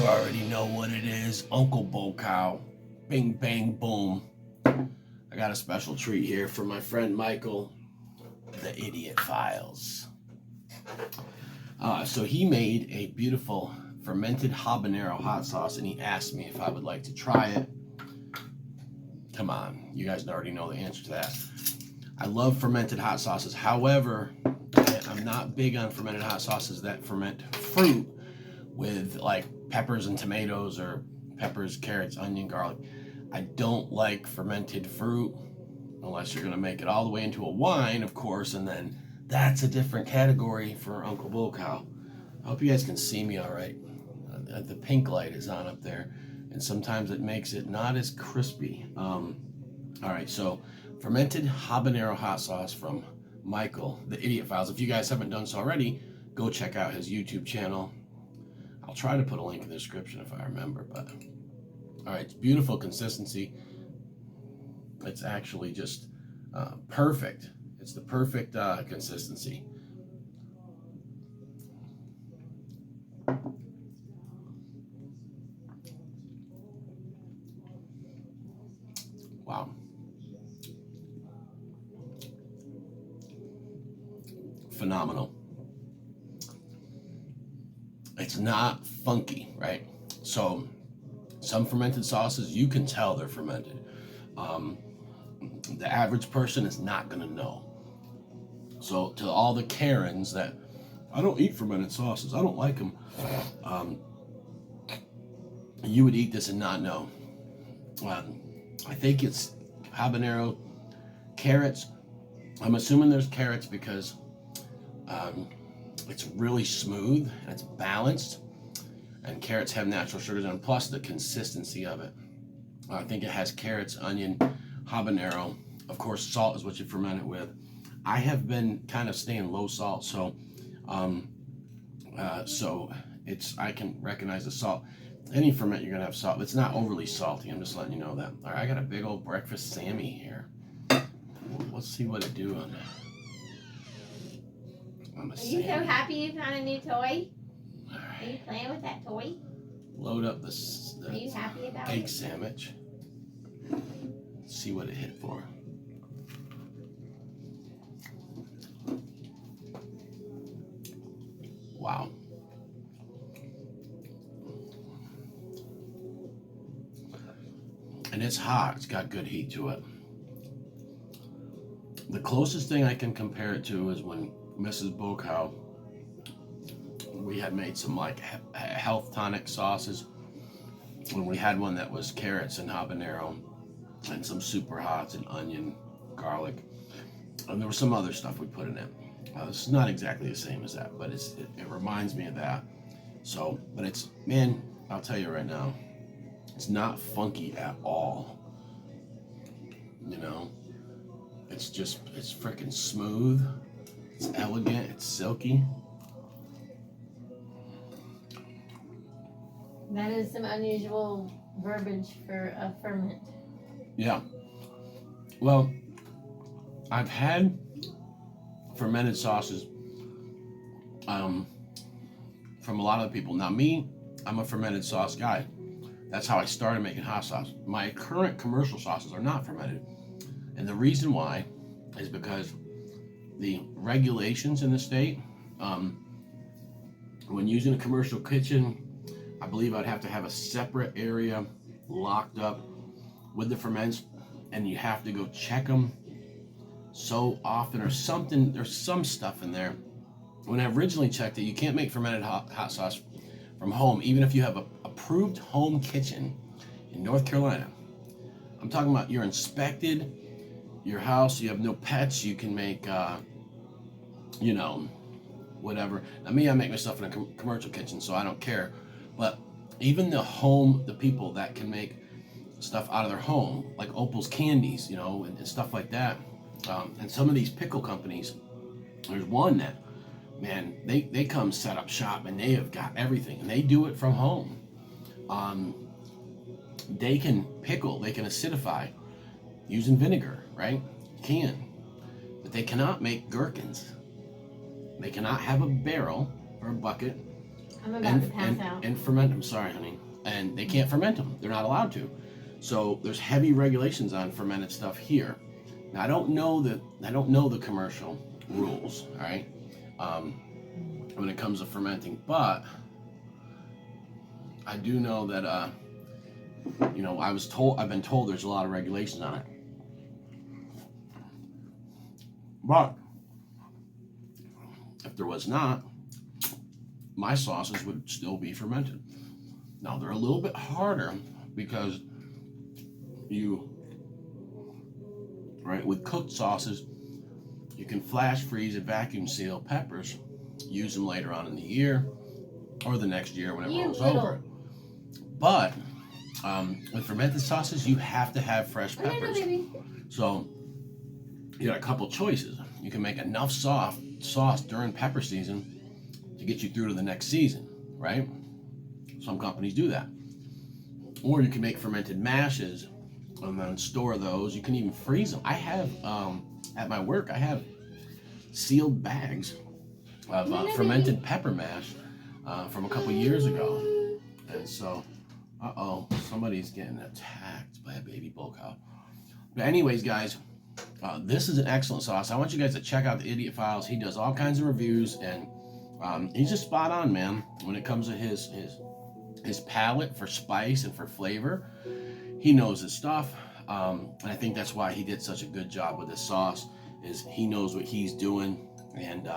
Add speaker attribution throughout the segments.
Speaker 1: already know what it is. Uncle Bo Cow. Bing, bang, boom. I got a special treat here for my friend Michael, the Idiot Files. So he made a beautiful fermented habanero hot sauce, and he asked me if I would like to try it. Come on, you guys already know the answer to that. I love fermented hot sauces. However, I'm not big on fermented hot sauces that ferment fruit with like peppers and tomatoes, or peppers, carrots, onion, garlic. I don't like fermented fruit unless you're going to make it all the way into a wine, of course, and then that's a different category for Uncle Bo Cow. I hope you guys can see me all right. The pink light is on up there, and sometimes it makes it not as crispy. All right, so fermented habanero hot sauce from Michael, the Idiot Files. If you guys haven't done so already, go check out his YouTube channel. I'll try to put a link in the description if I remember, but all right, it's beautiful consistency. It's actually just perfect. It's the perfect consistency. Wow. Phenomenal. It's not funky, right? So some fermented sauces, you can tell they're fermented. The average person is not going to know. So to all the Karens that, I don't eat fermented sauces, I don't like them, you would eat this and not know. I think it's habanero, carrots. I'm assuming there's carrots because it's really smooth and it's balanced, and carrots have natural sugars, and plus the consistency of it. I think it has carrots, onion, habanero. Of course, salt is what you ferment it with. I have been kind of staying low salt, so I can recognize the salt. Any ferment, you're gonna have salt. It's not overly salty. I'm just letting you know that. All right, I got a big old breakfast Sammy here. Let's see what it do on that.
Speaker 2: Are you so happy you found a new toy? Are you playing with that toy?
Speaker 1: Load up the
Speaker 2: Are you happy about
Speaker 1: egg
Speaker 2: it?
Speaker 1: sandwich. See what it hit for. Wow. And it's hot. It's got good heat to it. The closest thing I can compare it to is when Mrs. Bo Cow, we had made some like health tonic sauces. When we had one that was carrots and habanero and some super hots and onion, garlic, and there was some other stuff we put in it. This is not exactly the same as that, but it reminds me of that. So, but it's, man, I'll tell you right now, it's not funky at all. You know, it's freaking smooth. It's elegant. It's silky.
Speaker 2: That is some unusual verbiage for a ferment.
Speaker 1: Yeah. Well, I've had fermented sauces from a lot of people. Now me, I'm a fermented sauce guy. That's how I started making hot sauce. My current commercial sauces are not fermented. And the reason why is because the regulations in the state, when using a commercial kitchen, I believe I'd have to have a separate area locked up with the ferments, and you have to go check them so often or something. There's some stuff in there. When I originally checked it, you can't make fermented hot sauce from home, even if you have a approved home kitchen in North Carolina. I'm talking about you're inspected, your house, you have no pets, you can make, whatever. Now me, I make my stuff in a commercial kitchen, so I don't care. But even the people that can make stuff out of their home, like Opal's Candies, and stuff like that. And some of these pickle companies, there's one that, man, they come set up shop and they have got everything, and they do it from home. They can pickle, they can acidify using vinegar, right? But they cannot make gherkins. They cannot have a barrel or a bucket
Speaker 2: I'm about to pass out.
Speaker 1: And ferment them. Sorry, honey. And they can't ferment them. They're not allowed to. So there's heavy regulations on fermented stuff here. Now I don't know the commercial rules, all right, when it comes to fermenting, but I do know that I've been told there's a lot of regulations on it. But if there was not, my sauces would still be fermented. Now they're a little bit harder because with cooked sauces, you can flash freeze and vacuum seal peppers, use them later on in the year or the next year when it rolls over. But with fermented sauces, you have to have fresh peppers. So you got a couple choices. You can make enough sauce during pepper season to get you through to the next season, right? Some companies do that. Or you can make fermented mashes and then store those. You can even freeze them. I have, at my work, I have sealed bags of fermented pepper mash from a couple years ago. And so, somebody's getting attacked by a baby bull cow. But anyways, guys, this is an excellent sauce. I want you guys to check out the Idiot Files. He does all kinds of reviews, and he's just spot on, man, when it comes to his palate for spice and for flavor. He knows his stuff, and I think that's why he did such a good job with this sauce, is he knows what he's doing. And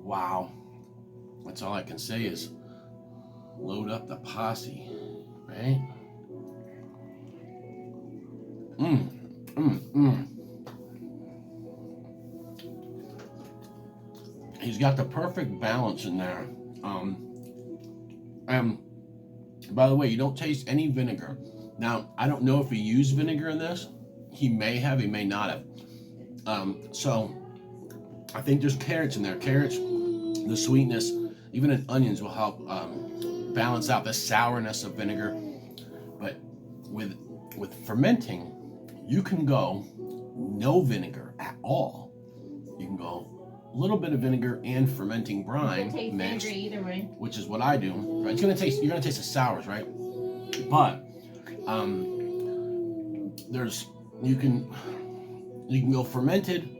Speaker 1: wow, that's all I can say is load up the posse, right? He's got the perfect balance in there. And by the way, you don't taste any vinegar. Now, I don't know if he used vinegar in this. He may have, he may not have. So I think there's carrots in there. Carrots, the sweetness, even in onions will help balance out the sourness of vinegar. But with fermenting, you can go no vinegar at all. You can go a little bit of vinegar and fermenting brine mixed,
Speaker 2: either way,
Speaker 1: which is what I do. Right? You're gonna taste the sours, right? But you can go fermented,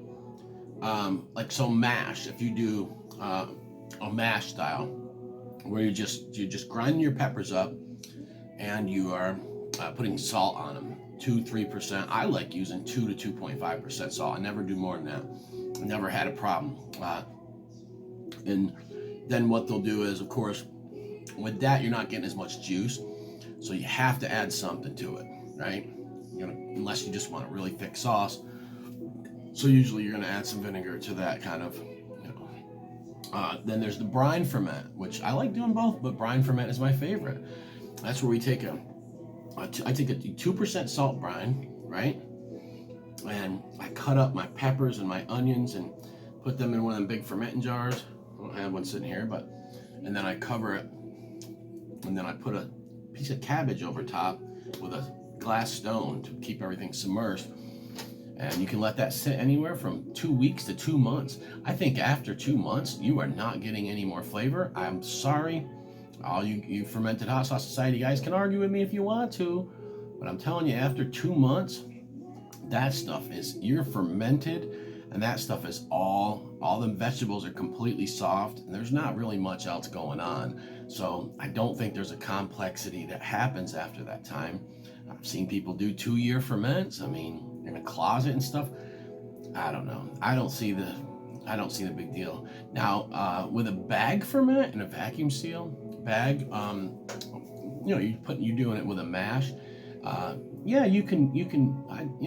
Speaker 1: like some mash. If you do a mash style, where you just grind your peppers up, and you are putting salt on them, 2-3%. I like using 2 to 2.5% salt. I never do more than that. I never had a problem. And then what they'll do is, of course, with that you're not getting as much juice, so you have to add something to it, right? Unless you just want a really thick sauce. So usually you're gonna add some vinegar to that kind of. Then there's the brine ferment, which I like doing both, but brine ferment is my favorite. That's where we take I take a 2% salt brine, right? And I cut up my peppers and my onions and put them in one of them big fermenting jars. I don't have one sitting here, and then I cover it, and then I put a piece of cabbage over top with a glass stone to keep everything submerged. And you can let that sit anywhere from 2 weeks to 2 months. I think after 2 months, you are not getting any more flavor. I'm sorry. All you Fermented Hot Sauce Society guys can argue with me if you want to, but I'm telling you, after 2 months, that stuff you're fermented, and that stuff is all the vegetables are completely soft, and there's not really much else going on. So I don't think there's a complexity that happens after that time. I've seen people do 2-year ferments, in a closet and stuff. I don't know. I don't see the big deal. Now, with a bag ferment and a vacuum seal bag, you're doing it with a mash. Yeah, you can.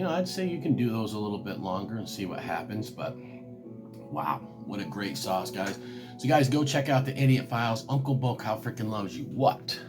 Speaker 1: I'd say you can do those a little bit longer and see what happens. But wow, what a great sauce, guys! So, guys, go check out the Idiot Files. Uncle Bull Cow freaking loves you. What?